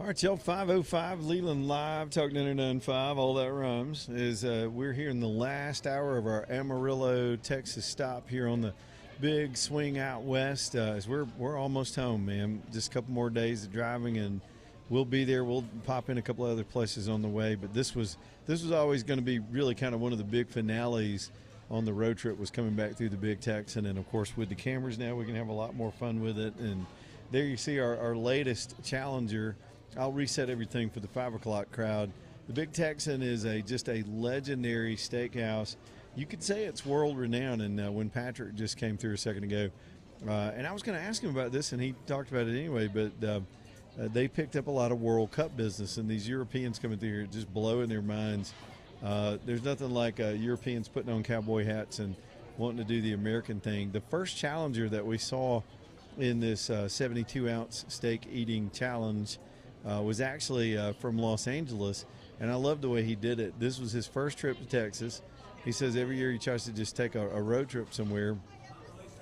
All right, y'all, 505 Leland Live, Talking 99.5, all that rhymes, is we're here in the last hour of our Amarillo, Texas stop here on the big swing out west. As we're almost home, man. Just a couple more days of driving, and we'll be there. We'll pop in a couple other places on the way, but this was always going to be really kind of one of the big finales on the road trip, was coming back through the Big Texan. And, of course, with the cameras now, we can have a lot more fun with it. And there you see our latest Challenger. I'll reset everything for the 5 o'clock crowd. The Big Texan is just a legendary steakhouse. You could say it's world renowned. And when Patrick just came through a second ago, and I was going to ask him about this, and he talked about it anyway, but they picked up a lot of World Cup business, and these Europeans coming through here just blowing their minds. There's nothing like Europeans putting on cowboy hats and wanting to do the American thing. The first Challenger that we saw in this 72-ounce steak eating challenge was actually from Los Angeles, and I love the way he did it. This was his first trip to Texas. He says every year he tries to just take a road trip somewhere,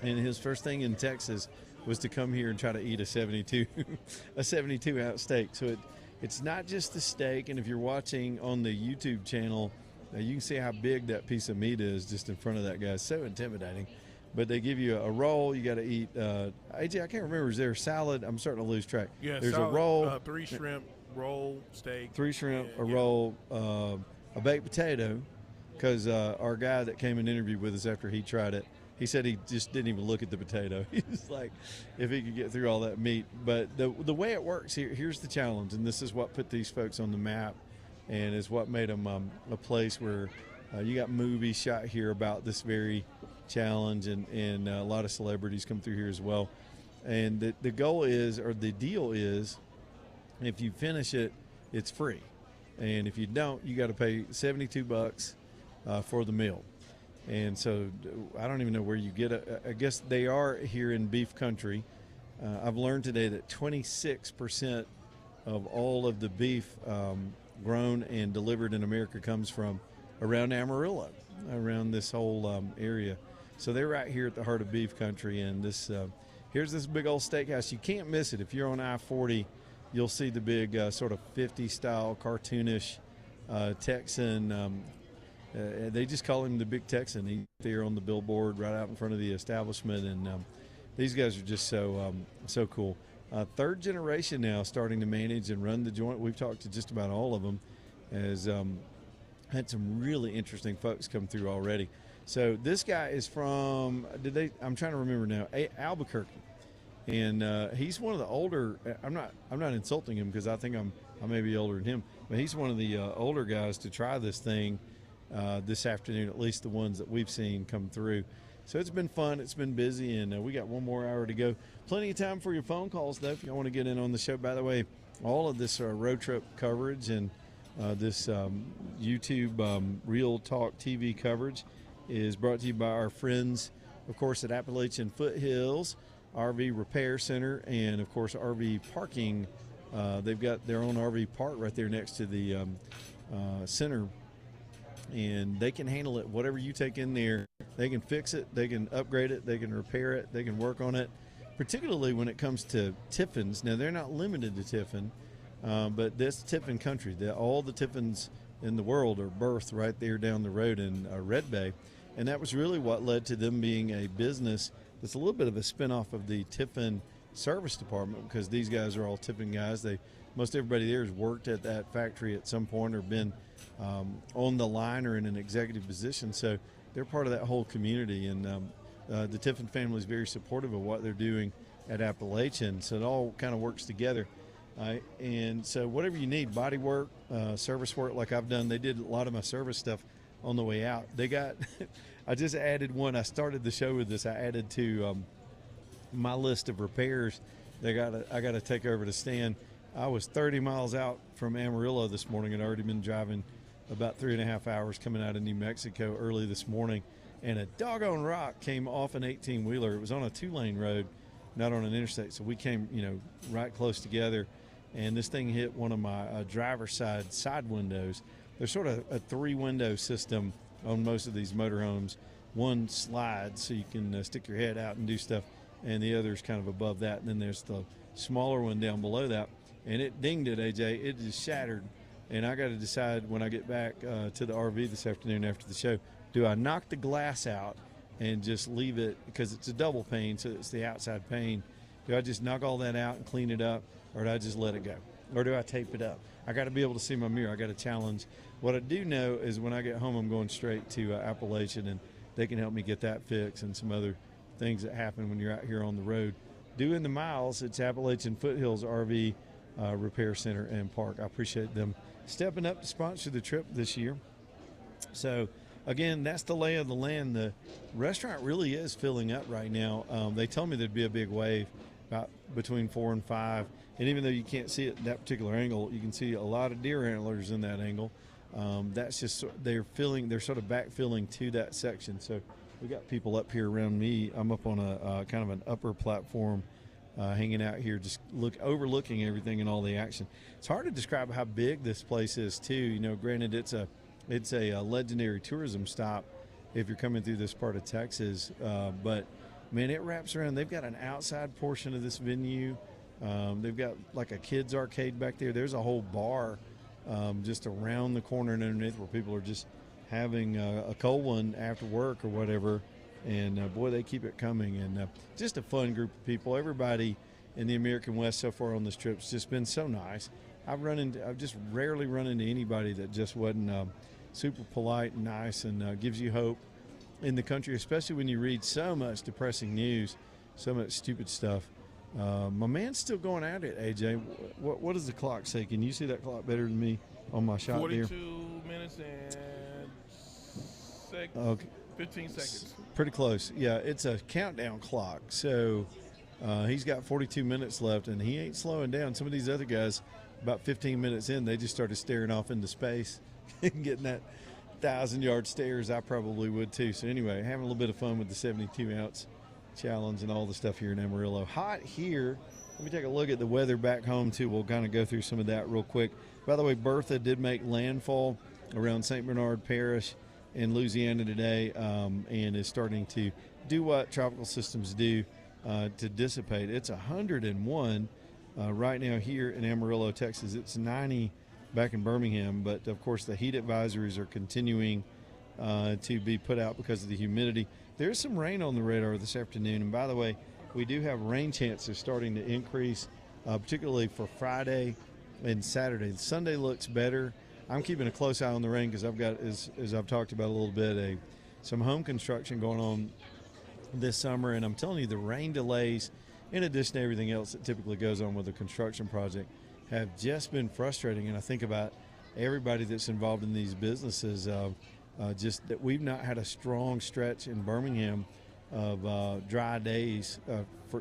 and his first thing in Texas was to come here and try to eat a 72-ounce steak. So it's not just the steak, and if you're watching on the YouTube channel, you can see how big that piece of meat is just in front of that guy. It's so intimidating. But they give you a roll. You got to eat. AJ, I can't remember. Is there a salad? I'm starting to lose track. Yeah, there's salad, a roll. 3 shrimp, roll, steak. 3 shrimp, a roll, a baked potato. Because our guy that came and interviewed with us after he tried it, he said he just didn't even look at the potato. He was like, if he could get through all that meat. But the way it works here's the challenge, and this is what put these folks on the map, and is what made them a place where you got movies shot here about this very challenge, and a lot of celebrities come through here as well. And the goal is, or the deal is, if you finish it, it's free, and if you don't, you got to pay $72 for the meal. And so I don't even know where you get it. I guess they are here in beef country. I've learned today that 26% of all of the beef grown and delivered in America comes from around Amarillo, around this whole area. So they're right here at the heart of beef country, and here's this big old steakhouse. You can't miss it. If you're on I-40, you'll see the big sort of 50-style cartoonish Texan. They just call him the Big Texan. He's there on the billboard right out in front of the establishment, and these guys are just so cool. Third generation now starting to manage and run the joint. We've talked to just about all of them, as had some really interesting folks come through already. So this guy is from, I'm trying to remember now, Albuquerque. And he's one of the older, I'm not insulting him because I think I may be older than him, but he's one of the older guys to try this thing this afternoon, at least the ones that we've seen come through. So it's been fun, it's been busy, and we got one more hour to go. Plenty of time for your phone calls, though, if you want to get in on the show. By the way, all of this road trip coverage and this YouTube Real Talk TV coverage is brought to you by our friends, of course, at Appalachian Foothills RV Repair Center, and, of course, RV Parking. They've got their own RV park right there next to the center, and they can handle it. Whatever you take in there, they can fix it, they can upgrade it, they can repair it, they can work on it, particularly when it comes to Tiffins. Now, they're not limited to Tiffin, but this Tiffin country. All the Tiffins in the world are birthed right there down the road in Red Bay, and that was really what led to them being a business that's a little bit of a spinoff of the Tiffin service department, because these guys are all Tiffin guys. Most everybody there has worked at that factory at some point or been on the line or in an executive position, so they're part of that whole community. And the Tiffin family is very supportive of what they're doing at Appalachian, so it all kind of works together. And so whatever you need, body work, service work like I've done, they did a lot of my service stuff on the way out. They got I just added one. I started the show with this. I added to my list of repairs I got to take over to Stan. I was 30 miles out from Amarillo this morning and already been driving about 3.5 hours coming out of New Mexico early this morning, and a doggone rock came off an 18-wheeler. It was on a 2-lane road, not on an interstate, so we came right close together, and this thing hit one of my driver's side windows. There's sort of a 3-window system on most of these motorhomes. One slides so you can stick your head out and do stuff, and the other is kind of above that, and then there's the smaller one down below that. and it dinged it, AJ. It just shattered. And I got to decide when I get back to the RV this afternoon after the show, do I knock the glass out and just leave it, because it's a double pane, so it's the outside pane. Do I just knock all that out and clean it up, or do I just let it go? Or do I tape it up? I got to be able to see my mirror. I got to challenge. What I do know is when I get home, I'm going straight to Appalachian, and they can help me get that fixed and some other things that happen when you're out here on the road. Doing the miles, it's Appalachian Foothills RV Repair Center and Park. I appreciate them stepping up to sponsor the trip this year. So, again, that's the lay of the land. The restaurant really is filling up right now. They told me there'd be a big wave about between 4 and 5. And even though you can't see it at that particular angle, you can see a lot of deer antlers in that angle. That's just, they're sort of backfilling to that section. So we got people up here around me. I'm up on a kind of an upper platform, hanging out here, just overlooking everything and all the action. It's hard to describe how big this place is too. You know, granted it's a legendary tourism stop if you're coming through this part of Texas, but man, it wraps around. They've got an outside portion of this venue. They've got like a kids arcade back there. There's a whole bar just around the corner and underneath where people are just having a cold one after work or whatever. And boy, they keep it coming. And just a fun group of people. Everybody in the American West so far on this trip has just been so nice. I've just rarely run into anybody that just wasn't super polite and nice, and gives you hope in the country, especially when you read so much depressing news, so much stupid stuff. My man's still going at it, AJ. What does the clock say? Can you see that clock better than me on my shot 42 there? 42 minutes and Okay. 15 seconds. Pretty close. Yeah, it's a countdown clock. So he's got 42 minutes left, and he ain't slowing down. Some of these other guys, about 15 minutes in, they just started staring off into space and getting that 1,000-yard stares. I probably would too. So anyway, having a little bit of fun with the 72-ounce challenge and all the stuff here in Amarillo. Hot here. Let me take a look at the weather back home too. We'll kind of go through some of that real quick. By the way, Bertha did make landfall around St. Bernard Parish in Louisiana today, and is starting to do what tropical systems do to dissipate. It's 101 right now here in Amarillo, Texas. It's 90 back in Birmingham, but of course the heat advisories are continuing to be put out because of the humidity. There's some rain on the radar this afternoon, and by the way, we do have rain chances starting to increase, particularly for Friday and Saturday. Sunday looks better. I'm keeping a close eye on the rain because I've got, as I've talked about a little bit, some home construction going on this summer, and I'm telling you, the rain delays, in addition to everything else that typically goes on with a construction project, have just been frustrating. And I think about everybody that's involved in these businesses, just that we've not had a strong stretch in Birmingham of dry days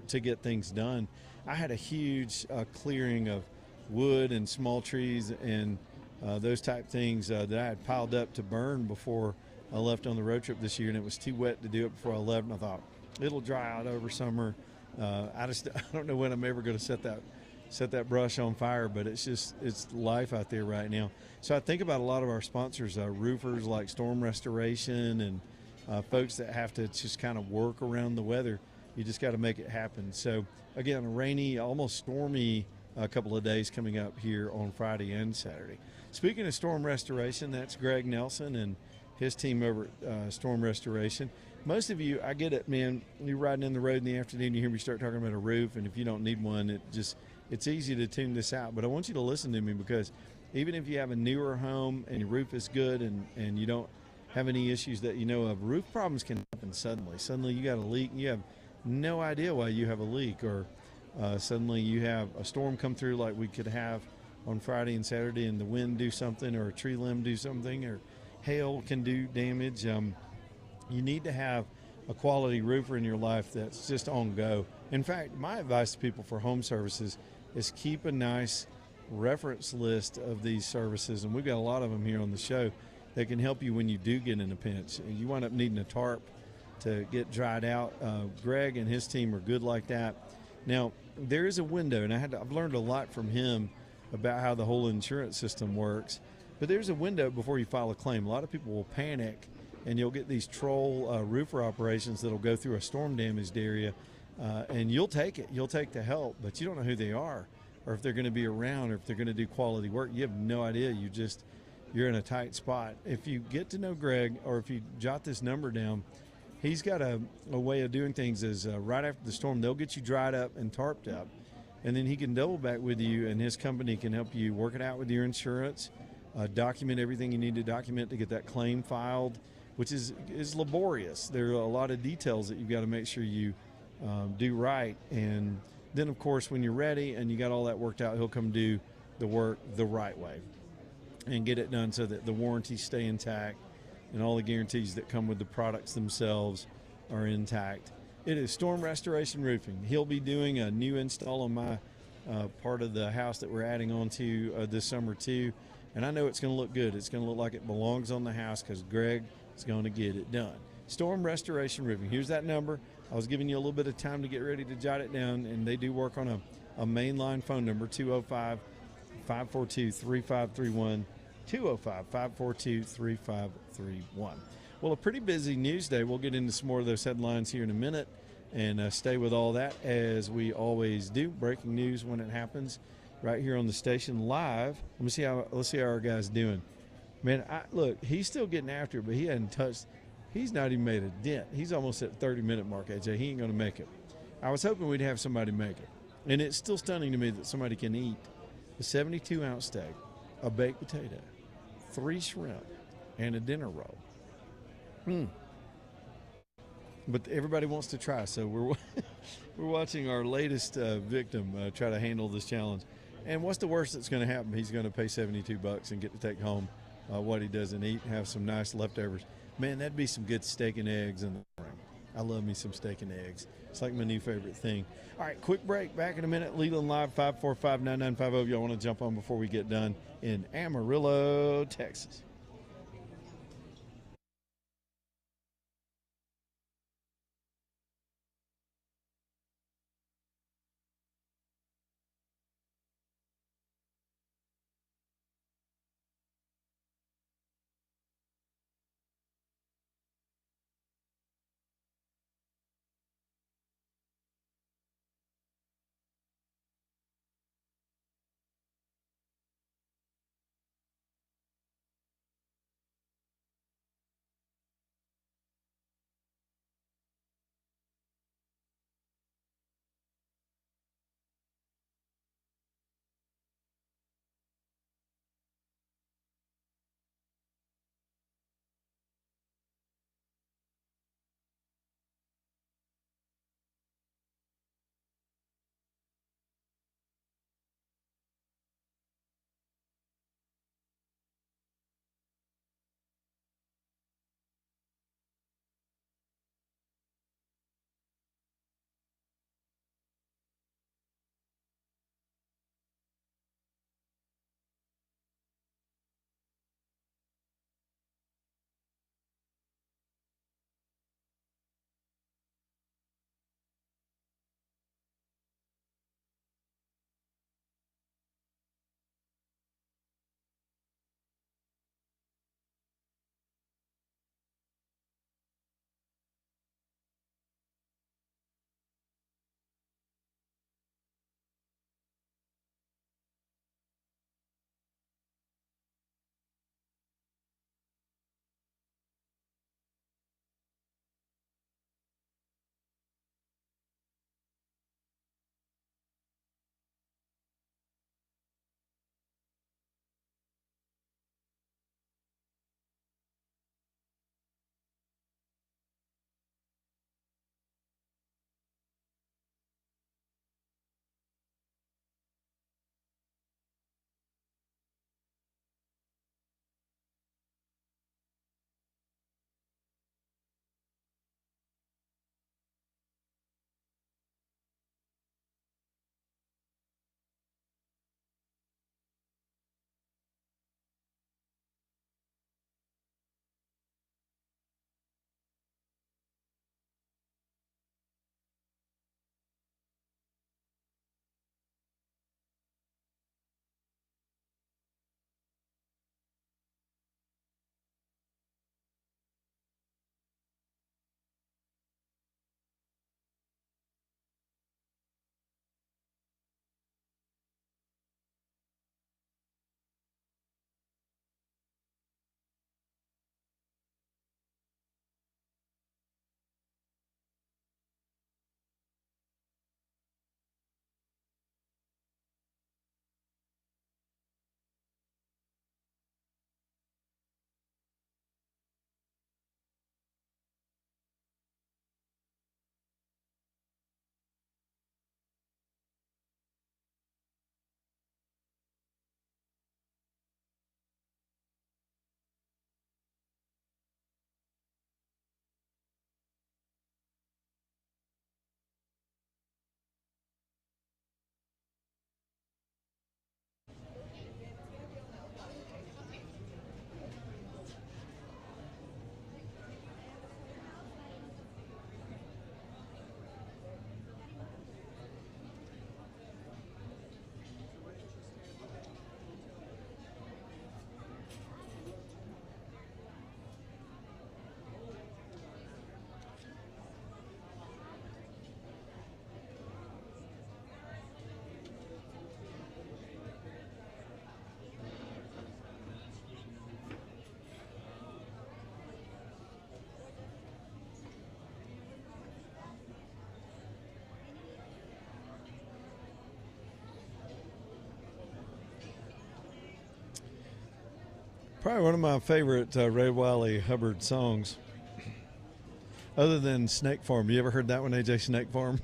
to get things done. I had a huge clearing of wood and small trees and those type things that I had piled up to burn before I left on the road trip this year, and it was too wet to do it before I left, and I thought it'll dry out over summer. I don't know when I'm ever going to set that brush on fire, but it's life out there right now. So I think about a lot of our sponsors, roofers like Storm Restoration, and folks that have to just kind of work around the weather. You just got to make it happen. So again, a rainy, almost stormy couple of days coming up here on Friday and Saturday. Speaking of Storm Restoration, that's Greg Nelson and his team over at Storm Restoration. Most of you, I get it, man, you're riding in the road in the afternoon, you hear me start talking about a roof, and if you don't need one, it's easy to tune this out. But I want you to listen to me, because even if you have a newer home and your roof is good and you don't have any issues that you know of, roof problems can happen suddenly. Suddenly you got a leak and you have no idea why you have a leak, or suddenly you have a storm come through like we could have on Friday and Saturday, and the wind do something, or a tree limb do something, or hail can do damage. You need to have a quality roofer in your life that's just on go. In fact, my advice to people for home services is keep a nice reference list of these services, and we've got a lot of them here on the show that can help you when you do get in a pinch and you wind up needing a tarp to get dried out. Greg and his team are good like that. Now, there is a window, and I've learned a lot from him about how the whole insurance system works, but there's a window before you file a claim. A lot of people will panic, and you'll get these troll roofer operations that'll go through a storm damaged area, and you'll take it. You'll take the help, but you don't know who they are. or if they're going to be around, or if they're going to do quality work. You have no idea. You're in a tight spot. If you get to know Greg, or if you jot this number down, he's got a way of doing things. Is right after the storm, they'll get you dried up and tarped up, and then he can double back with you, and his company can help you work it out with your insurance, document everything you need to document to get that claim filed, which is laborious. There are a lot of details that you've got to make sure you do right. And then, of course, when you're ready and you got all that worked out, he'll come do the work the right way and get it done so that the warranties stay intact and all the guarantees that come with the products themselves are intact. It is Storm Restoration Roofing. He'll be doing a new install on my part of the house that we're adding on to this summer too. And I know it's going to look good. It's going to look like it belongs on the house because Greg is going to get it done. Storm Restoration Roofing. Here's that number. I was giving you a little bit of time to get ready to jot it down, and they do work on a mainline phone number, 205-542-3531, 205-542-3531. Well, a pretty busy news day. We'll get into some more of those headlines here in a minute and stay with all that as we always do. Breaking news when it happens right here on the station live. Let's see how our guy's doing. Man, look, he's still getting after it, but he hadn't touched. He's not even made a dent. He's almost at 30-minute mark, AJ. He ain't going to make it. I was hoping we'd have somebody make it. And it's still stunning to me that somebody can eat a 72-ounce steak, a baked potato, 3 shrimp, and a dinner roll. But everybody wants to try, so we're watching our latest victim try to handle this challenge. And what's the worst that's going to happen? He's going to pay $72 and get to take home what he doesn't eat, have some nice leftovers. Man, that'd be some good steak and eggs in the morning. I love me some steak and eggs. It's like my new favorite thing. All right, quick break. Back in a minute. Leland Live, 545-9950. If y'all want to jump on before we get done in Amarillo, Texas. Probably one of my favorite Ray Wiley Hubbard songs, other than Snake Farm. You ever heard that one, AJ? Snake Farm?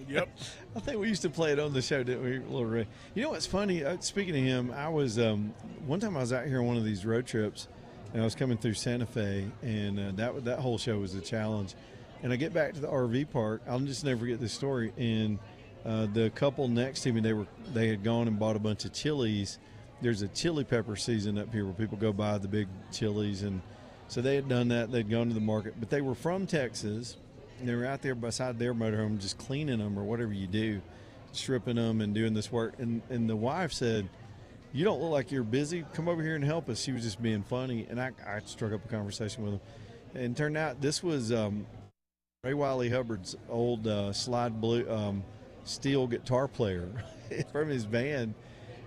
Yep. I think we used to play it on the show, didn't we, Little Ray? You know what's funny? Speaking of him, I was one time I was out here on one of these road trips, and I was coming through Santa Fe, and that whole show was a challenge. And I get back to the RV park. I'll just never forget this story. And the couple next to me, they had gone and bought a bunch of chilies. There's a chili pepper season up here where people go buy the big chilies, and so they had done that. They'd gone to the market, but they were from Texas. And they were out there beside their motorhome just cleaning them or whatever you do, stripping them and doing this work. And the wife said, "You don't look like you're busy. Come over here and help us." She was just being funny, and I struck up a conversation with them. And it turned out this was Ray Wiley Hubbard's old slide blue steel guitar player from his band.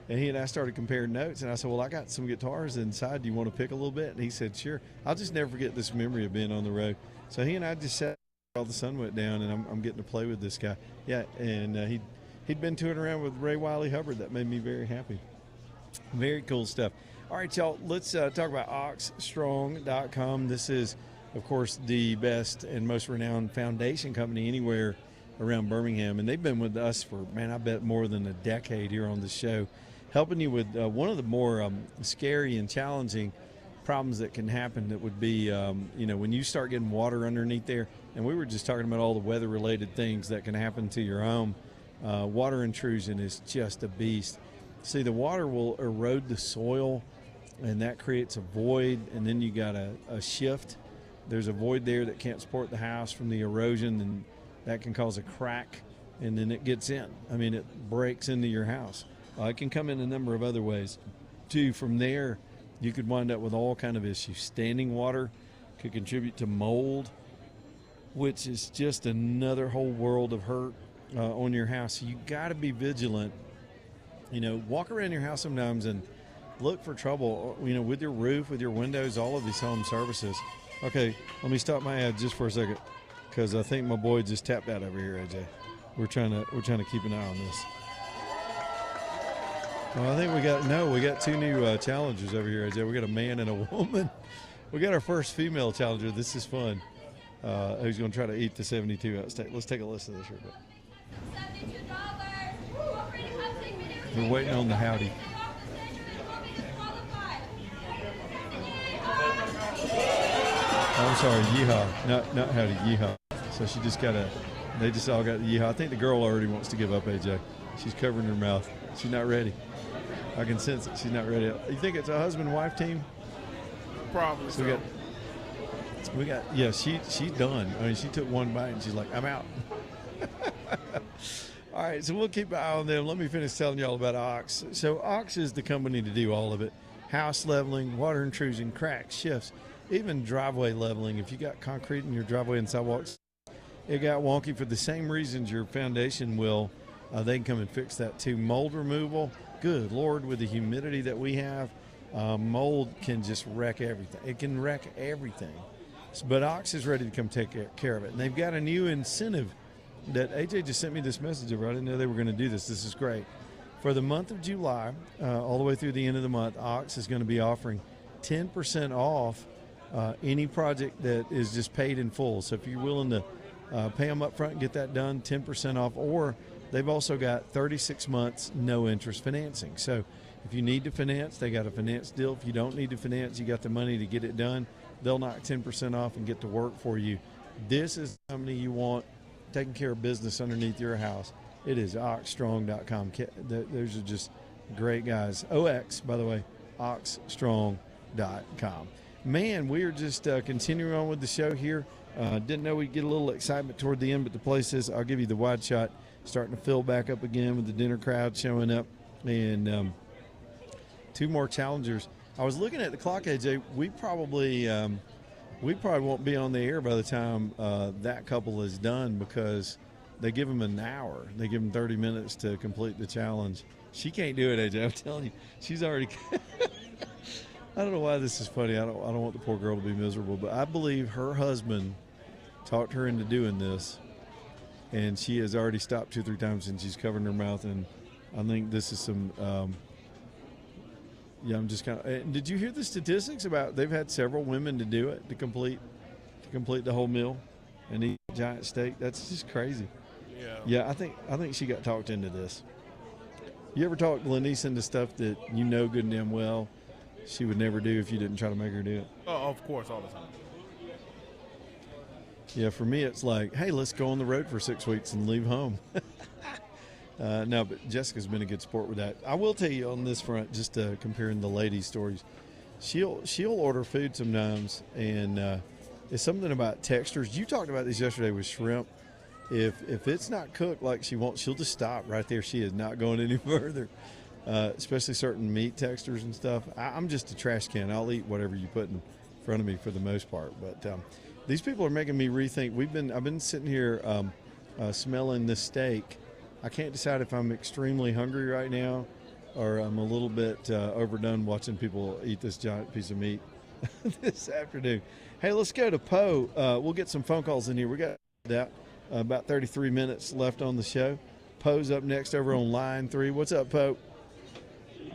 And he and I started comparing notes, and I said, "Well, I got some guitars inside. Do you want to pick a little bit?" And he said, "Sure." I'll just never forget this memory of being on the road. So he and I just sat while the sun went down, and I'm getting to play with this guy. Yeah, and he'd been touring around with Ray Wiley Hubbard. That made me very happy. Very cool stuff. All right, y'all, let's talk about oxstrong.com. This is, of course, the best and most renowned foundation company anywhere around Birmingham, and they've been with us for, man, I bet more than a decade here on the show, helping you with one of the more scary and challenging problems that can happen. That would be, when you start getting water underneath there, and we were just talking about all the weather-related things that can happen to your home. Water intrusion is just a beast. See, the water will erode the soil, and that creates a void, and then you got a shift. There's a void there that can't support the house from the erosion, and that can cause a crack, and then it gets in. I mean, it breaks into your house. It can come in a number of other ways, too. From there, you could wind up with all kind of issues. Standing water could contribute to mold, which is just another whole world of hurt on your house. So you got to be vigilant. Walk around your house sometimes and look for trouble, with your roof, with your windows, all of these home services. Okay, let me stop my ad just for a second, because I think my boy just tapped out over here, AJ. We're trying to keep an eye on this. Well, I think we got two new challengers over here, AJ. We got a man and a woman. We got our first female challenger. This is fun. Who's going to try to eat the 72 ounce steak? Let's take a listen to this real quick. We're waiting on the howdy. I'm sorry, yeehaw, not howdy, yeehaw. So she just they just all got the yeehaw. I think the girl already wants to give up, AJ. She's covering her mouth. She's not ready. I can sense it. She's not ready. You think it's a husband-wife team? Probably so. She's done. I mean, she took one bite and she's like, "I'm out." All right, so we'll keep an eye on them. Let me finish telling y'all about Ox. So Ox is the company to do all of it. House leveling, water intrusion, cracks, shifts, even driveway leveling. If you got concrete in your driveway and sidewalks, it got wonky for the same reasons your foundation will, they can come and fix that too. Mold removal, good Lord, with the humidity that we have, mold can just wreck everything. It can wreck everything. But Ox is ready to come take care of it. And they've got a new incentive that AJ just sent me this message over. I didn't know they were going to do this. This is great. For the month of July, all the way through the end of the month, Ox is going to be offering 10% off any project that is just paid in full. So if you're willing to pay them up front and get that done, 10% off. Or they've also got 36 months no interest financing. So if you need to finance, they got a finance deal. If you don't need to finance, you got the money to get it done. They'll knock 10% off and get to work for you. This is the company you want taking care of business underneath your house. It is oxstrong.com. Those are just great guys. OX, by the way, oxstrong.com. Man, we are just continuing on with the show here. Didn't know we'd get a little excitement toward the end, but the place is, I'll give you the wide shot, starting to fill back up again with the dinner crowd showing up. And two more challengers. I was looking at the clock, AJ. We probably won't be on the air by the time that couple is done, because they give them an hour. They give them 30 minutes to complete the challenge. She can't do it, AJ. I'm telling you, she's already. I don't know why this is funny. I don't want the poor girl to be miserable, but I believe her husband talked her into doing this, and she has already stopped 2 or 3 times, and she's covering her mouth. And I think this is some. yeah, I'm just kind of. Did you hear the statistics about they've had several women to do it to complete the whole meal and eat a giant steak? That's just crazy. Yeah. Yeah, I think she got talked into this. You ever talk Glenise into stuff that you know good and damn well she would never do if you didn't try to make her do it? Oh, of course, all the time. Yeah, for me it's like, hey, let's go on the road for 6 weeks and leave home. No, but Jessica's been a good sport with that. I will tell you on this front, just comparing the ladies' stories, she'll order food sometimes, and it's something about textures. You talked about this yesterday with shrimp. If it's not cooked like she wants, she'll just stop right there. She is not going any further, especially certain meat textures and stuff. I'm just a trash can. I'll eat whatever you put in front of me for the most part. But these people are making me rethink. I've been sitting here smelling this steak. I can't decide if I'm extremely hungry right now or I'm a little bit overdone watching people eat this giant piece of meat this afternoon. Hey, let's go to Poe. We'll get some phone calls in here. We got that. About 33 minutes left on the show. Poe's up next over on line 3. What's up, Poe?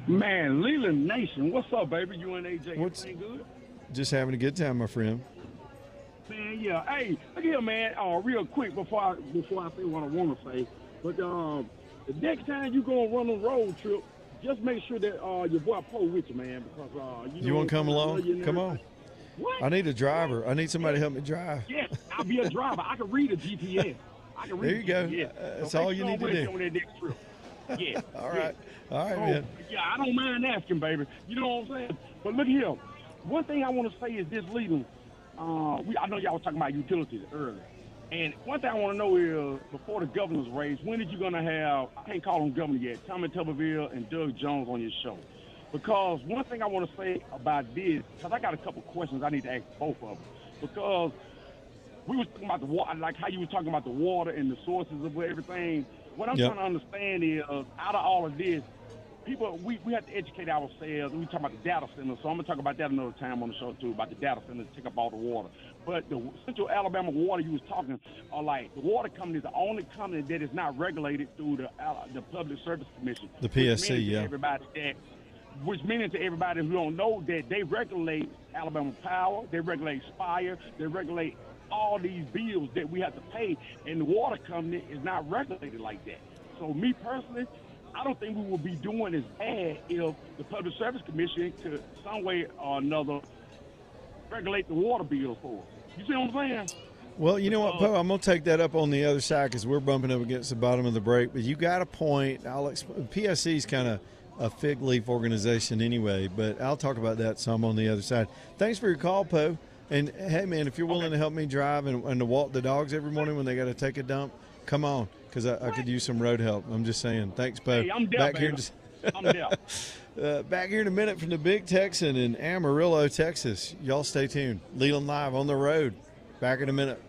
Man, Leland Nation, what's up, baby? You and AJ, everything good? Just having a good time, my friend. Man, yeah. Hey, look here, man. Real quick before I say what I want to say, but the next time you gonna run a road trip, just make sure that your boy Poe with you, man, because you want to come along? Come on. What? I need a driver. I need somebody to help me drive. Yes, I'll be a driver. I can read a GPS. I can read there you go. GPS. That's all you need to do. On that next trip. Yeah. All right. Yeah. All right, man. Yeah, I don't mind asking, baby. You know what I'm saying? But look here. One thing I want to say is this, Leland. I know y'all was talking about utilities earlier. And one thing I want to know is, before the governor's race, when is you going to have, I can't call them governor yet, Tommy Tuberville and Doug Jones on your show? Because one thing I want to say about this, because I got a couple questions I need to ask both of them. Because we was talking about the water, like how you were talking about the water and the sources of everything. What I'm trying to understand is, out of all of this, people, we have to educate ourselves. We talk about the data centers, so I'm going to talk about that another time on the show, too, about the data centers take up all the water. But the Central Alabama Water you was talking, like, the water company is the only company that is not regulated through the Public Service Commission. The PSC, yeah. Which meaning to everybody who don't know that they regulate Alabama Power, they regulate Spire, they regulate all these bills that we have to pay, and the water company is not regulated like that. So me personally, I don't think we will be doing as bad if the Public Service Commission could some way or another regulate the water bills for us. You see what I'm saying? Well, you know what, Poe? I'm going to take that up on the other side because we're bumping up against the bottom of the break. But you got a point. PSC is kind of a fig leaf organization anyway, but I'll talk about that some on the other side. Thanks for your call, Poe. And, hey, man, if you're willing to help me drive and to walk the dogs every morning when they got to take a dump, come on, because I could use some road help. I'm just saying. Thanks, Poe. Hey, I'm down, I'm down. Back here in a minute from the Big Texan in Amarillo, Texas. Y'all stay tuned. Leland Live on the road. Back in a minute.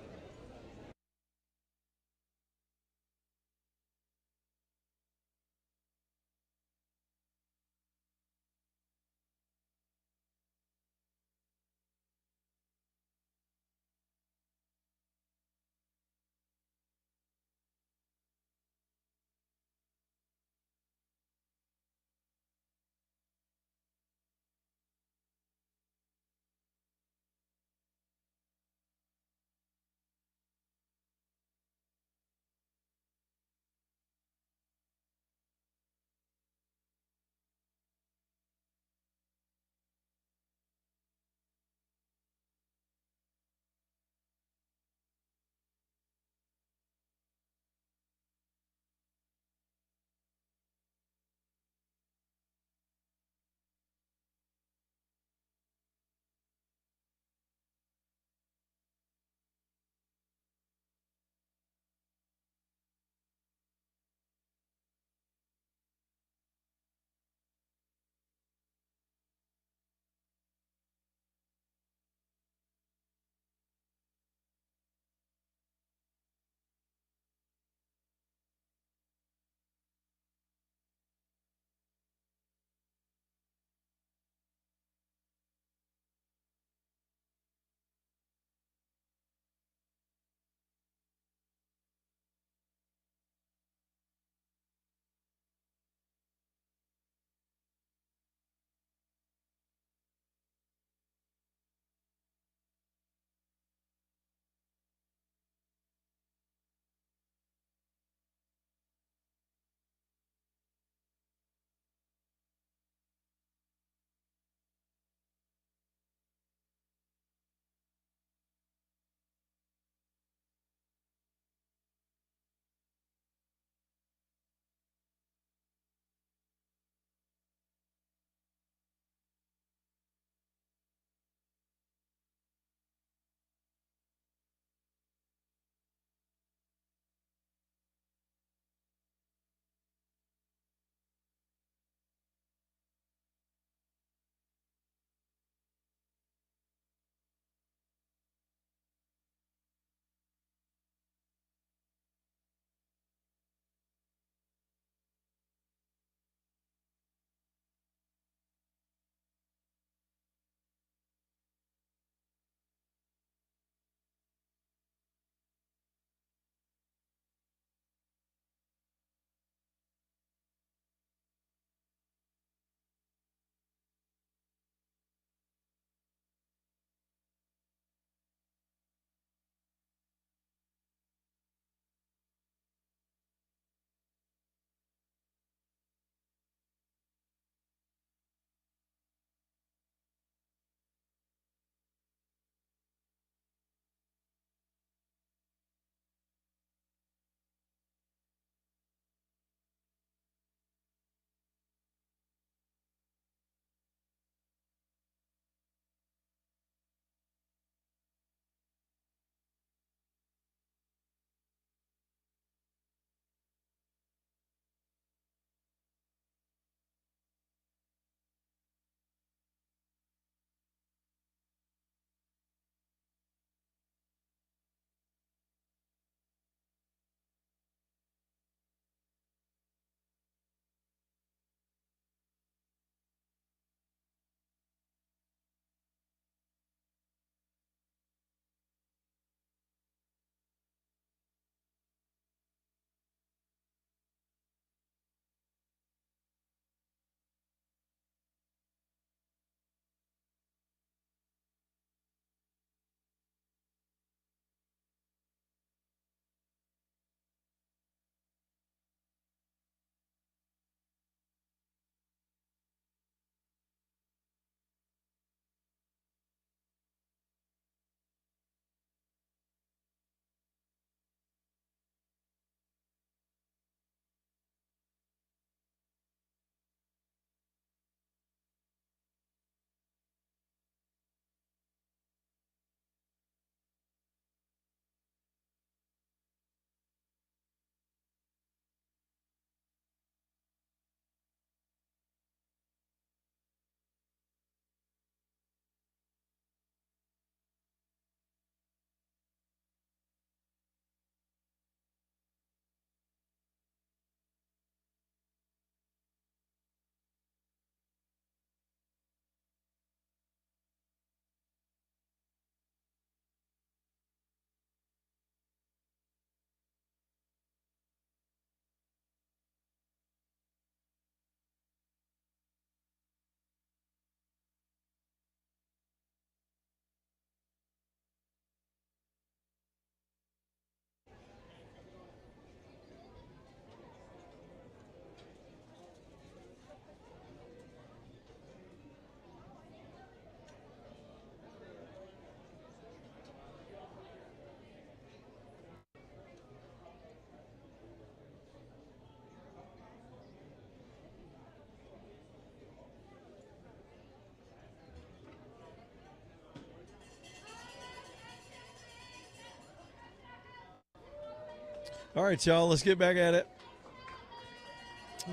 All right, y'all, let's get back at it.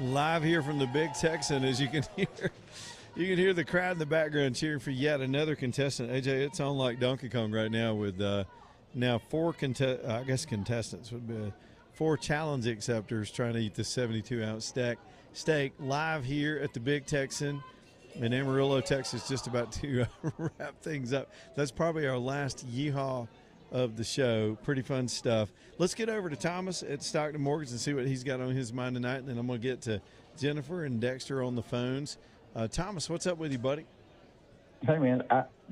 Live here from the Big Texan, as you can hear the crowd in the background cheering for yet another contestant. AJ, it's on like Donkey Kong right now with now four contestants would be 4 challenge acceptors trying to eat the 72-ounce steak live here at the Big Texan in Amarillo, Texas, just about to wrap things up. That's probably our last yeehaw of the show. Pretty fun stuff. Let's get over to Thomas at Stockton Mortgage and see what he's got on his mind tonight, and then I'm going to get to Jennifer and Dexter on the phones. Thomas, what's up with you, buddy? Hey, man,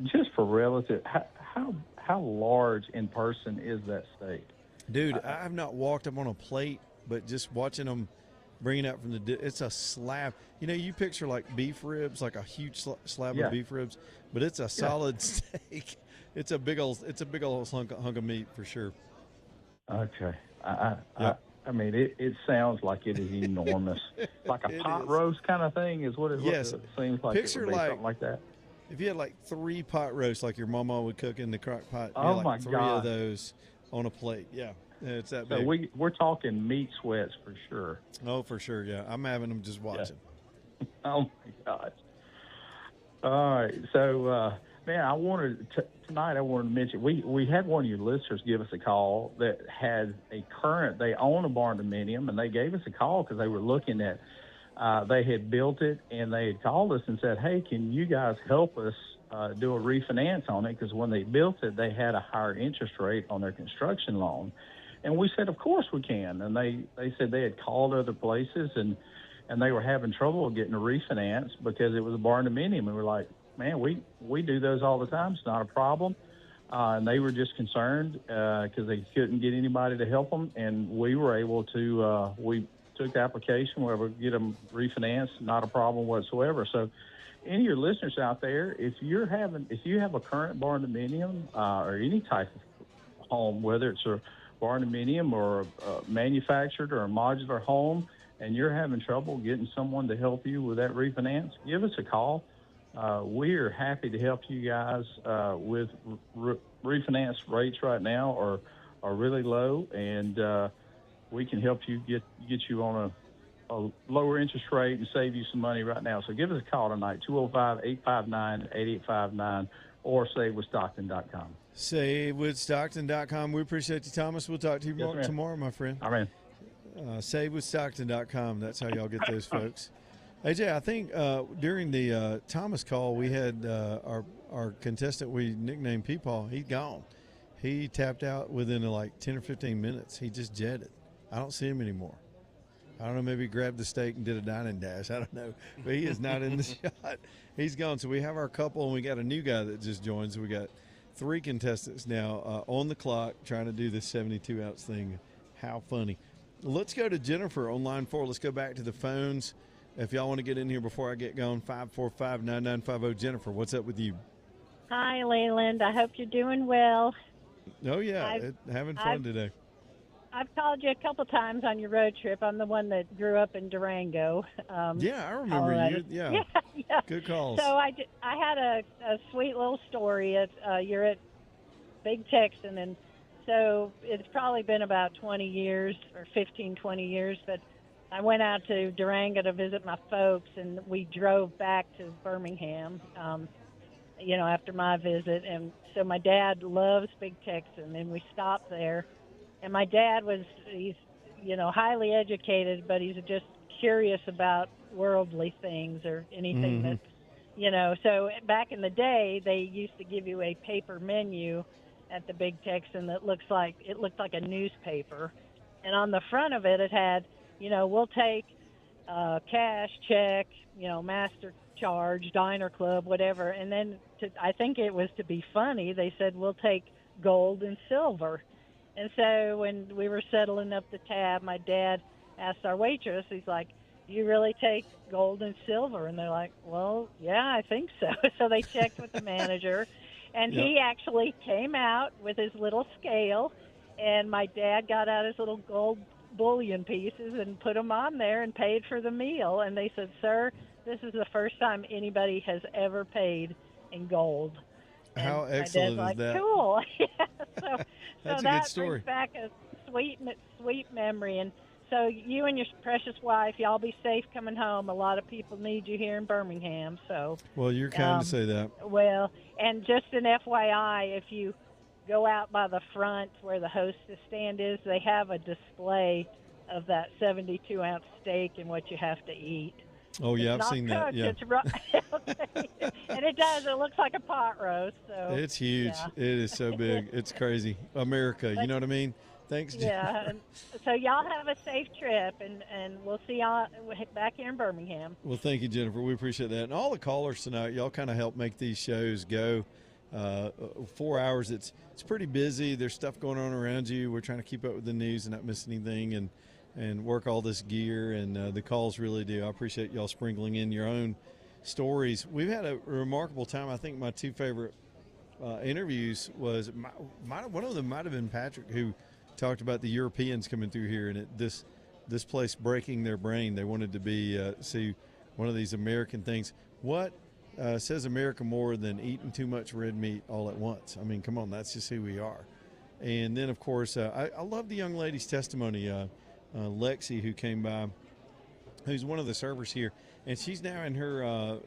just for relative, how large in person is that steak? Dude, I have not walked up on a plate, but just watching them bring it out from it's a slab. You know, you picture like beef ribs, like a huge slab of beef ribs, but it's a solid steak. It's a big old hunk of meat for sure. Okay. I mean, it sounds like it is enormous. Like a pot roast kind of thing is what it seems like. Picture it would be something like that. If you had like 3 pot roasts like your mama would cook in the crock pot, oh like my 3 God. of those on a plate. Yeah, it's that so big. we're talking meat sweats for sure. Oh, for sure, yeah. I'm having them just watching. Yeah. Oh, my God. All right, so, man, tonight I wanted to mention, we had one of your listeners give us a call that had they own a barn dominium, and they gave us a call because they were looking at, they had built it, and they had called us and said, hey, can you guys help us do a refinance on it? Because when they built it, they had a higher interest rate on their construction loan. And we said, of course we can. And they said they had called other places, and they were having trouble getting a refinance because it was a barn dominium. And we're like, man, we do those all the time. It's not a problem. And they were just concerned because they couldn't get anybody to help them. And we were able to, we took the application where we get them refinanced, not a problem whatsoever. So any of your listeners out there, if you have a current barn dominium or any type of home, whether it's a barn dominium or a manufactured or a modular home, and you're having trouble getting someone to help you with that refinance, give us a call. We are happy to help you guys with refinance rates right now are really low, and we can help you get you on a lower interest rate and save you some money right now. So give us a call tonight, 205-859-8859, or savewithstockton.com. Savewithstockton.com. We appreciate you, Thomas. We'll talk to you tomorrow, my friend. All right. Savewithstockton.com. That's how y'all get those folks. AJ, I think during the Thomas call, we had our contestant we nicknamed Peepaw. He's gone. He tapped out within like 10 or 15 minutes. He just jetted. I don't see him anymore. I don't know, maybe he grabbed the steak and did a dine and dash. I don't know. But he is not in the shot. He's gone. So we have our couple, and we got a new guy that just joined. So we got 3 contestants now on the clock trying to do this 72-ounce thing. How funny. Let's go to Jennifer on line 4. Let's go back to the phones. If y'all want to get in here before I get going, 545-9950. Jennifer, what's up with you? Hi, Leland. I hope you're doing well. Oh, yeah. Having fun today. I've called you a couple times on your road trip. I'm the one that grew up in Durango. Yeah, I remember Colorado. you. Yeah. Good calls. So I had a sweet little story. You're at Big Texan, and so it's probably been about 20 years or 15, 20 years, but I went out to Durango to visit my folks, and we drove back to Birmingham, after my visit. And so my dad loves Big Texan, and we stopped there. And my dad he's highly educated, but he's just curious about worldly things or anything that, So back in the day, they used to give you a paper menu at the Big Texan that looked like a newspaper. And on the front of it, it had, we'll take cash, check, master charge, diner club, whatever. And then I think it was to be funny, they said, we'll take gold and silver. And so when we were settling up the tab, my dad asked our waitress, he's like, do you really take gold and silver? And they're like, well, yeah, I think so. So they checked with the manager, and he actually came out with his little scale, and my dad got out his little gold bullion pieces and put them on there and paid for the meal. And they said, sir, this is the first time anybody has ever paid in gold. How excellent is that? Cool. So That's a that good story. brings back a sweet memory. And so you and your precious wife, y'all be safe coming home. A lot of people need you here in Birmingham. So, Well, you're kind to say that. well, and just an FYI, if you go out by the front where the hostess stand is, they have a display of that 72-ounce steak and what you have to eat. Oh, yeah, It's I've not seen that. cooked, Yeah. It's okay. And it does. It looks like a pot roast. So It's huge. yeah. It is so big. It's crazy. America, you know what I mean? Thanks, Jen. Yeah. And so y'all have a safe trip, and we'll see y'all back here in Birmingham. Well, thank you, Jennifer. We appreciate that. And all the callers tonight, y'all kind of help make these shows go. 4 hours, it's pretty busy. There's stuff going on around you. We're trying to keep up with the news and not miss anything and work all this gear. And the calls really do. I appreciate y'all sprinkling in your own stories. We've had a remarkable time. I think my two favorite interviews was one of them might have been Patrick, who talked about the Europeans coming through here and this place breaking their brain. They wanted to be see one of these American things. What says America more than eating too much red meat all at once? I mean, come on, that's just who we are. And then, of course, I love the young lady's testimony, Lexi, who came by, who's one of the servers here. And she's now in her,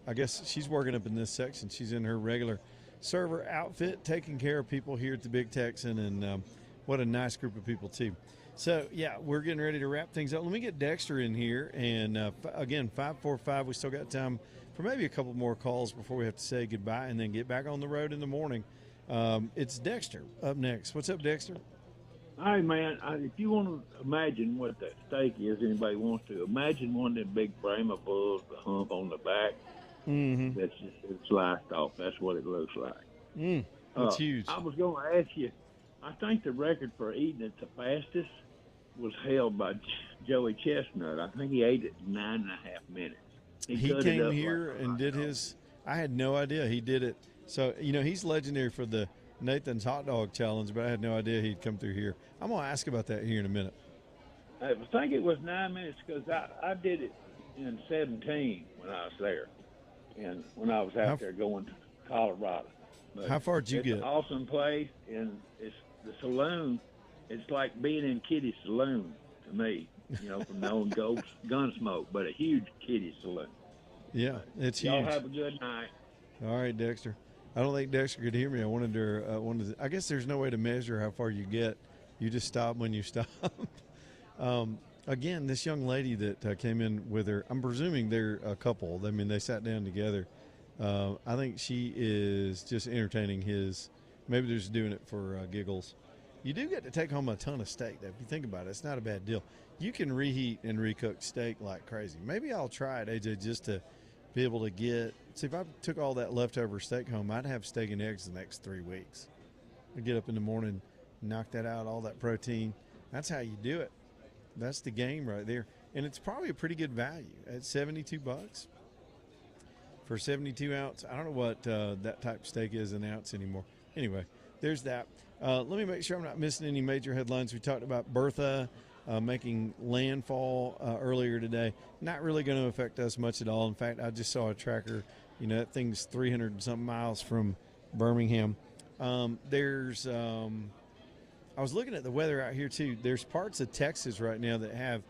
I guess she's working up in this section. She's in her regular server outfit, taking care of people here at the Big Texan, and what a nice group of people, too. So, yeah, we're getting ready to wrap things up. Let me get Dexter in here. And, again, 545, we still got time for maybe a couple more calls before we have to say goodbye and then get back on the road in the morning. It's Dexter up next. What's up, Dexter? Hey, man, if you want to imagine what that steak is, anybody wants to, imagine one of them big Brahma bulls, the hump on the back. Mm-hmm. That's just it's sliced off. That's what it looks like. That's huge. I was going to ask you, I think the record for eating it the fastest was held by Joey Chestnut. I think he ate it in 9.5 minutes. He cut it came up here like a and hot did dog. his. I had no idea he did it. So, he's legendary for the Nathan's Hot Dog Challenge, but I had no idea he'd come through here. I'm going to ask about that here in a minute. I think it was 9 minutes because I did it in 17 when I was there, and when I was out there going to Colorado. But how far did you it's get? an awesome place, and it's the saloon. It's like being in Kitty's Saloon to me, from the old Gunsmoke, but a huge Kitty Saloon. Yeah, it's Y'all huge. have a good night. All right, Dexter. I don't think Dexter could hear me. I wanted to. I guess there's no way to measure how far you get. You just stop when you stop. Again, this young lady that came in with her, I'm presuming they're a couple. I mean, they sat down together. I think she is just entertaining his. Maybe they're just doing it for giggles. You do get to take home a ton of steak, though. If you think about it, it's not a bad deal. You can reheat and recook steak like crazy. Maybe I'll try it, AJ, just to be able to get. See, if I took all that leftover steak home, I'd have steak and eggs the next 3 weeks. I'd get up in the morning, knock that out, all that protein. That's how you do it. That's the game right there. And it's probably a pretty good value at $72 for 72 ounce. I don't know what that type of steak is an ounce anymore. Anyway, there's that. Let me make sure I'm not missing any major headlines. We talked about Bertha making landfall earlier today. Not really going to affect us much at all. In fact, I just saw a tracker. That thing's 300 and something miles from Birmingham. I was looking at the weather out here too. There's parts of Texas right now that have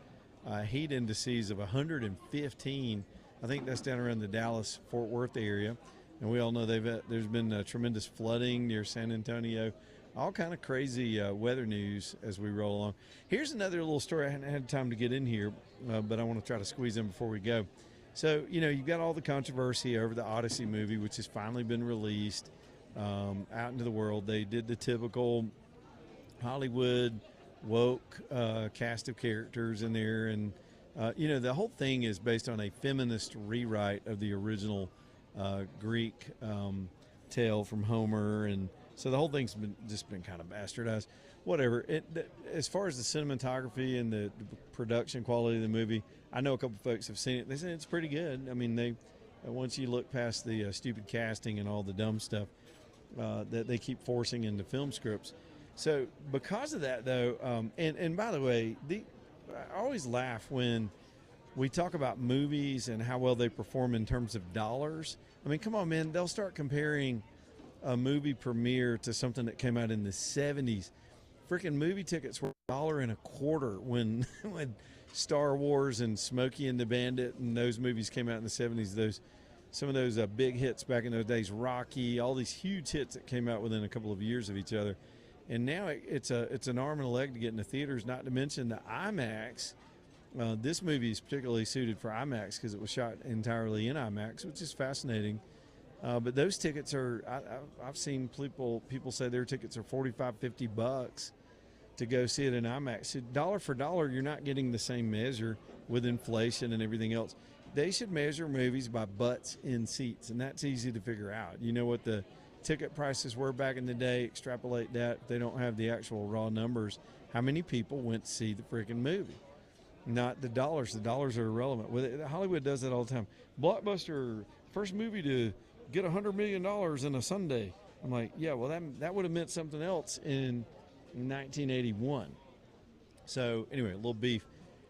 heat indices of 115. I think that's down around the Dallas-Fort Worth area. And we all know there's been tremendous flooding near San Antonio. All kind of crazy weather news as we roll along. Here's another little story. I hadn't had time to get in here, but I want to try to squeeze in before we go. So, you've got all the controversy over the Odyssey movie, which has finally been released out into the world. They did the typical Hollywood woke cast of characters in there. And, the whole thing is based on a feminist rewrite of the original Greek tale from Homer. And so the whole thing's been kind of bastardized. Whatever. As far as the cinematography and the production quality of the movie, I know a couple folks have seen it. They say it's pretty good. I mean, once you look past the stupid casting and all the dumb stuff that they keep forcing into film scripts. So because of that, though, and by the way, I always laugh when we talk about movies and how well they perform in terms of dollars. I mean, come on, man. They'll start comparing a movie premiere to something that came out in the 70s. freaking movie tickets were $1.25 when when Star Wars and Smokey and the Bandit and those movies came out in the 70s. Some of those big hits back in those days, Rocky, all these huge hits that came out within a couple of years of each other. And now it's an arm and a leg to get in the theaters, not to mention the IMAX. This movie is particularly suited for IMAX because it was shot entirely in IMAX, which is fascinating. But those tickets are, I've seen people say their tickets are $45-$50 to go see it in IMAX. So dollar for dollar, you're not getting the same measure with inflation and everything else. They should measure movies by butts in seats, and that's easy to figure out. You know what the ticket prices were back in the day, extrapolate that. If they don't have the actual raw numbers, how many people went to see the freaking movie? Not the dollars. The dollars are irrelevant. Hollywood does that all the time. Blockbuster, first movie to get $100 million in a Sunday. I'm like, yeah, well, that would have meant something else in 1981. So anyway, a little beef.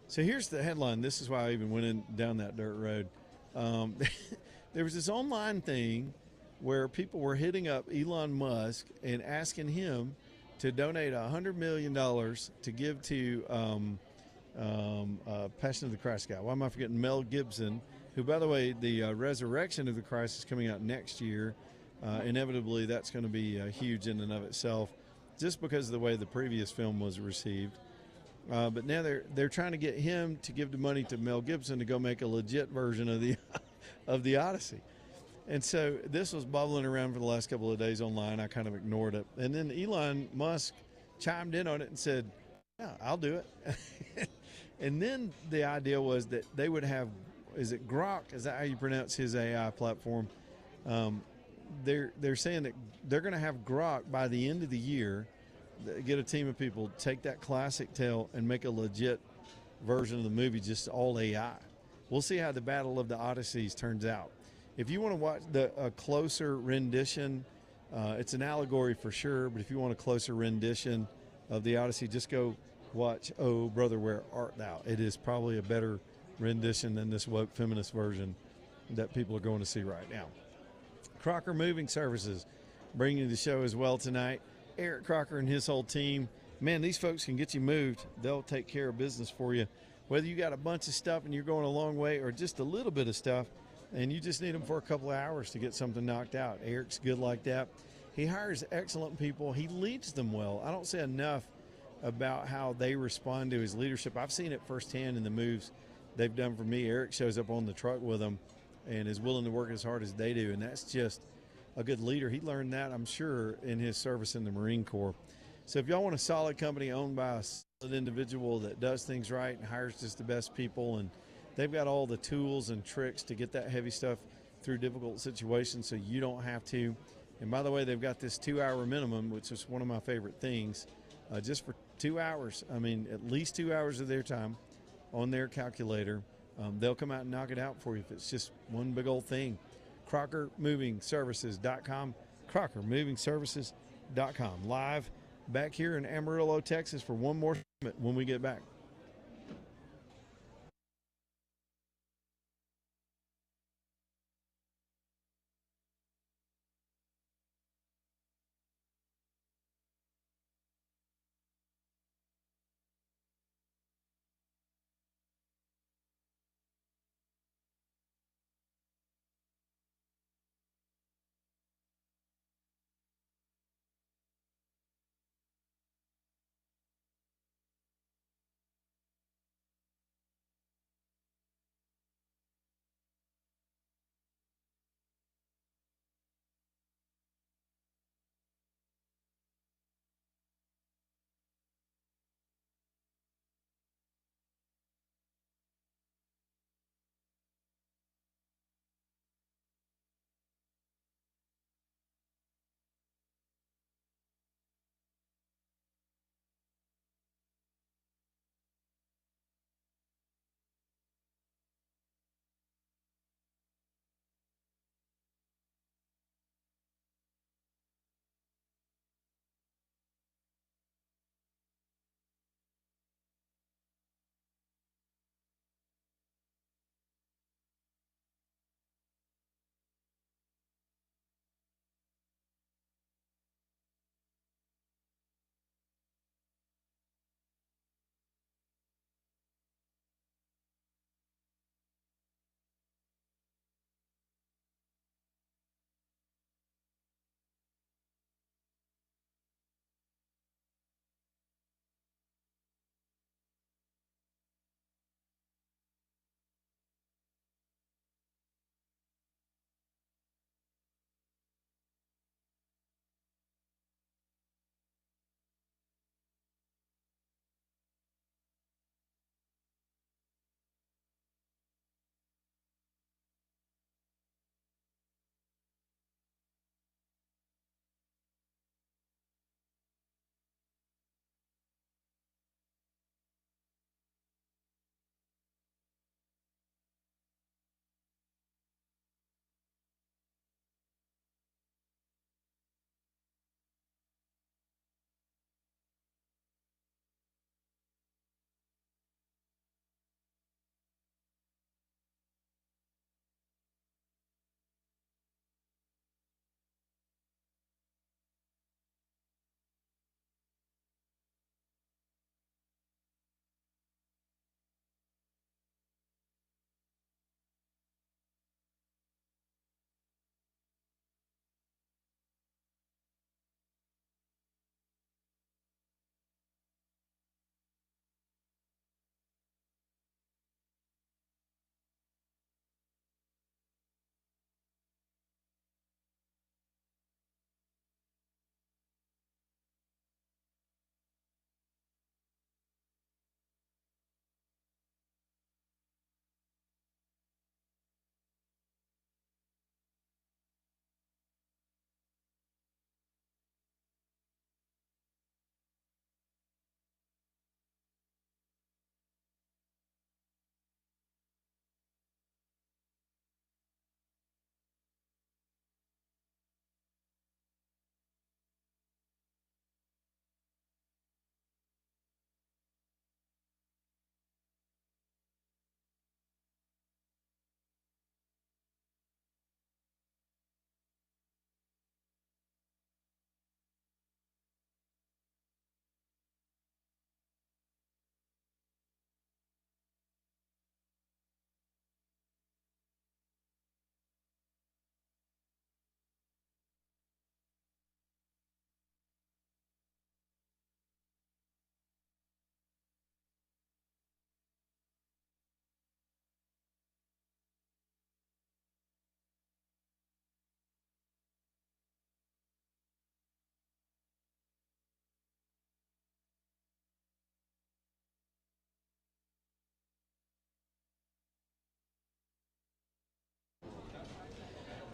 So here's the headline. This is why I even went down that dirt road. There was this online thing where people were hitting up Elon Musk and asking him to donate $100 million to give to Passion of the Christ guy. Why am I forgetting Mel Gibson, who, by the way, the Resurrection of the Christ is coming out next year. Inevitably, that's going to be huge in and of itself, just because of the way the previous film was received. But now they're trying to get him to give the money to Mel Gibson to go make a legit version of the of the Odyssey. And so this was bubbling around for the last couple of days online. I kind of ignored it. And then Elon Musk chimed in on it and said, yeah, I'll do it. And then the idea was that they would have, is it Grok? Is that how you pronounce his AI platform? They're saying that they're going to have Grok by the end of the year, get a team of people, take that classic tale and make a legit version of the movie, just all AI. We'll see how the Battle of the Odysseys turns out. If you want to watch a closer rendition, it's an allegory for sure, but if you want a closer rendition of the Odyssey, just go watch Oh Brother, Where Art Thou? It is probably a better rendition than this woke feminist version that people are going to see right now. Crocker Moving Services bringing you the show as well tonight. Eric Crocker and his whole team. Man, these folks can get you moved. They'll take care of business for you. Whether you got a bunch of stuff and you're going a long way or just a little bit of stuff and you just need them for a couple of hours to get something knocked out. Eric's good like that. He hires excellent people. He leads them well. I don't say enough about how they respond to his leadership. I've seen it firsthand in the moves they've done for me. Eric shows up on the truck with them and is willing to work as hard as they do, and that's just a good leader. He learned that, I'm sure, in his service in the Marine Corps. So if y'all want a solid company owned by a solid individual that does things right and hires just the best people, and they've got all the tools and tricks to get that heavy stuff through difficult situations so you don't have to. And by the way, they've got this 2-hour minimum, which is one of my favorite things, just for 2 hours. I mean, at least 2 hours of their time on their calculator. They'll come out and knock it out for you if it's just one big old thing. CrockerMovingServices.com, CrockerMovingServices.com. Live back here in Amarillo, Texas for one more segment when we get back.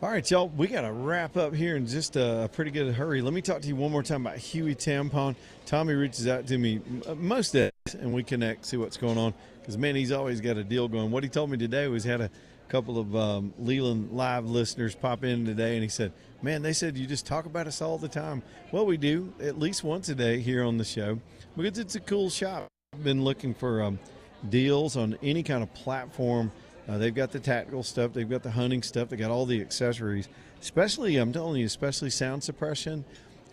All right, y'all, we got to wrap up here in just a pretty good hurry. Let me talk to you one more time about Huey Tampon. Tommy reaches out to me most days, and we connect, see what's going on, because, man, he's always got a deal going. What he told me today was he had a couple of Leland Live listeners pop in today, and he said, man, they said you just talk about us all the time. Well, we do at least once a day here on the show because it's a cool shop. I've been looking for deals on any kind of platform. They've got the tactical stuff. They've got the hunting stuff. They got all the accessories, especially, I'm telling you, especially sound suppression.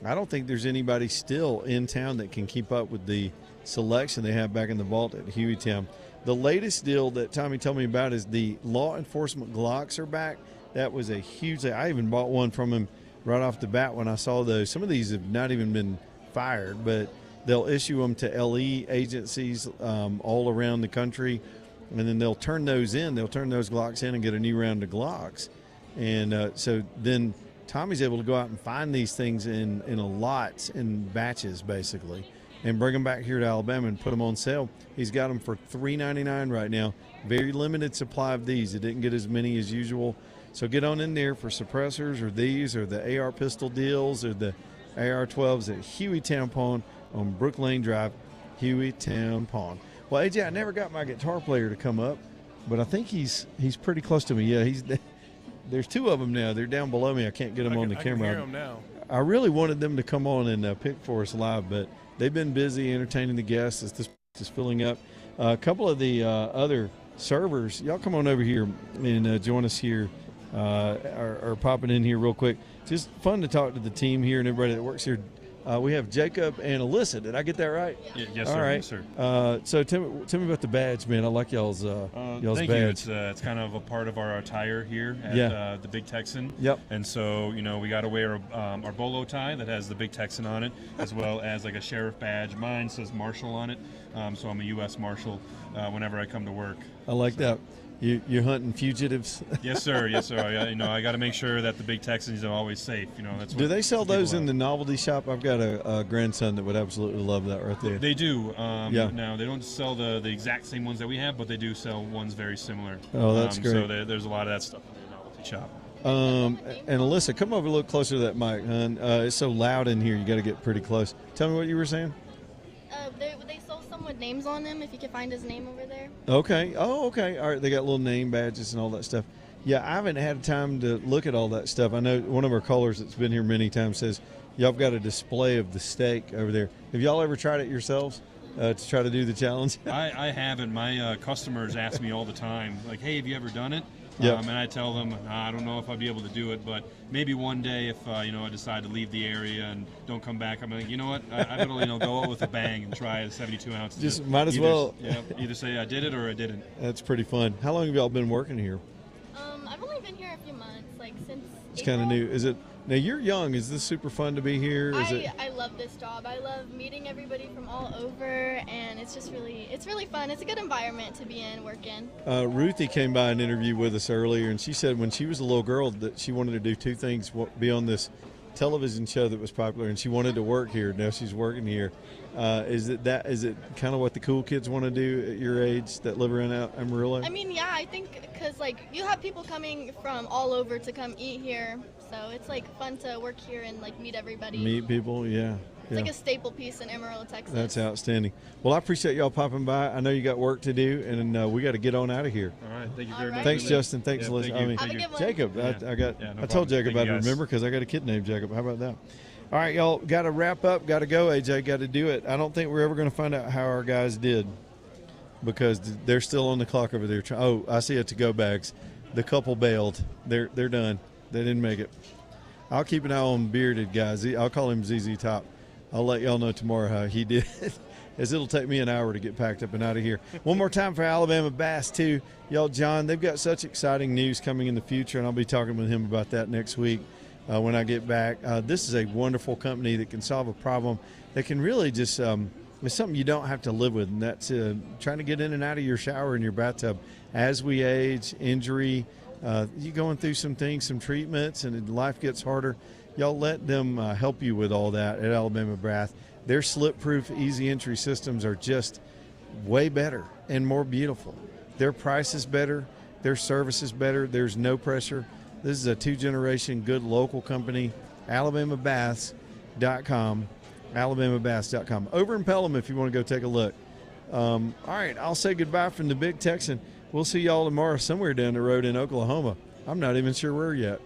I don't think there's anybody still in town that can keep up with the selection they have back in the vault at Hueytown. The latest deal that Tommy told me about is the law enforcement Glocks are back. That was a huge thing. I even bought one from him right off the bat when I saw those. Some of these have not even been fired, but they'll issue them to LE agencies all around the country. And then they'll turn those in. They'll turn those Glocks in and get a new round of Glocks. And so then Tommy's able to go out and find these things in a lots, in batches, basically, and bring them back here to Alabama and put them on sale. He's got them for $3.99 right now. Very limited supply of these. It didn't get as many as usual. So get on in there for suppressors or these or the AR pistol deals or the AR-12s at Hueytown Pawn on Brook Lane Drive, Hueytown Pawn. Well, AJ, I never got my guitar player to come up, but I think he's pretty close to me. Yeah, there's two of them now. They're down below me. I can't get them on the camera. I can hear them now. I really wanted them to come on and pick for us live, but they've been busy entertaining the guests as this is filling up. A couple of the other servers, y'all come on over here and join us here, are popping in here real quick. Just fun to talk to the team here and everybody that works here. We have Jacob and Alyssa. Did I get that right? Yes, all sir. right. Yes, sir. So tell me about the badge, man. I like y'all's Thank badge. you. It's kind of a part of our attire here at the Big Texan. Yep. And so, we got to wear our bolo tie that has the Big Texan on it, as well as like a sheriff badge. Mine says Marshal on it, so I'm a U.S. Marshal whenever I come to work. I like that. You're hunting fugitives. Yes, sir. Yes, sir. I got to make sure that the Big Texans are always safe. That's what do they sell those in love. the novelty shop? I've got a grandson that would absolutely love that right there. They do. Yeah. Now they don't sell the exact same ones that we have, but they do sell ones very similar. Oh, that's great. So there's a lot of that stuff in the novelty shop. And Alyssa, come over a little closer to that mic, hon. It's so loud in here. You got to get pretty close. Tell me what you were saying. They sold some with names on them, if you could find his name over there. Okay. Oh, okay. All right. They got little name badges and all that stuff. Yeah, I haven't had time to look at all that stuff. I know one of our callers that's been here many times says, y'all got a display of the steak over there. Have y'all ever tried it yourselves to try to do the challenge? I haven't. My customers ask me all the time, like, hey, have you ever done it? Yep. And I tell them, I don't know if I'd be able to do it, but maybe one day if, I decide to leave the area and don't come back, I'm like, you know what, I better, go out with a bang and try a 72 ounces. Just might as well. Yeah, either say I did it or I didn't. That's pretty fun. How long have y'all been working here? I've only been here a few months, since It's kind of new. Is it? Now, you're young. Is this super fun to be here? I love this job. I love meeting everybody from all over, and it's really fun. It's a good environment to be in, work in. Ruthie came by an interview with us earlier, and she said when she was a little girl that she wanted to do two things: be on this television show that was popular, and she wanted to work here. Now she's working here. Is it kind of what the cool kids want to do at your age that live around Amarillo? I mean, yeah, I think because you have people coming from all over to come eat here, so it's fun to work here and meet everybody. Meet people, yeah. It's like a staple piece in Amarillo, Texas. That's outstanding. Well, I appreciate y'all popping by. I know you got work to do, and we got to get on out of here. All right, thank you very much. Thanks, Justin. Thanks, yeah, Alyssa. Thank you. Have a good one. Jacob. Yeah. I told Jacob I'd remember because I got a kid named Jacob. How about that? All right, y'all, got to wrap up. Got to go, AJ. Got to do it. I don't think we're ever going to find out how our guys did because they're still on the clock over there. Oh, I see a to-go bags. The couple bailed. They're done. They didn't make it. I'll keep an eye on bearded guys. I'll call him ZZ Top. I'll let y'all know tomorrow how he did, as it'll take me an hour to get packed up and out of here. One more time for Alabama Bass, too. Y'all, John, they've got such exciting news coming in the future, and I'll be talking with him about that next week when I get back. This is a wonderful company that can solve a problem that can really just it's something you don't have to live with, and that's trying to get in and out of your shower and your bathtub. As we age, injury, you going through some things, some treatments, and life gets harder. Y'all let them help you with all that at Alabama Bath. Their slip-proof, easy entry systems are just way better and more beautiful. Their price is better. Their service is better. There's no pressure. This is a 2-generation good local company, alabamabass.com, alabamabass.com. Over in Pelham if you want to go take a look. All right, I'll say goodbye from the Big Texan. We'll see y'all tomorrow somewhere down the road in Oklahoma. I'm not even sure where yet.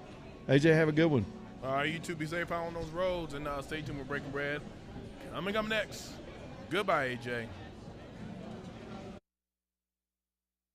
AJ, have a good one. All right, you two be safe out on those roads, and stay tuned with Breaking Bread. Coming up next. Goodbye, AJ.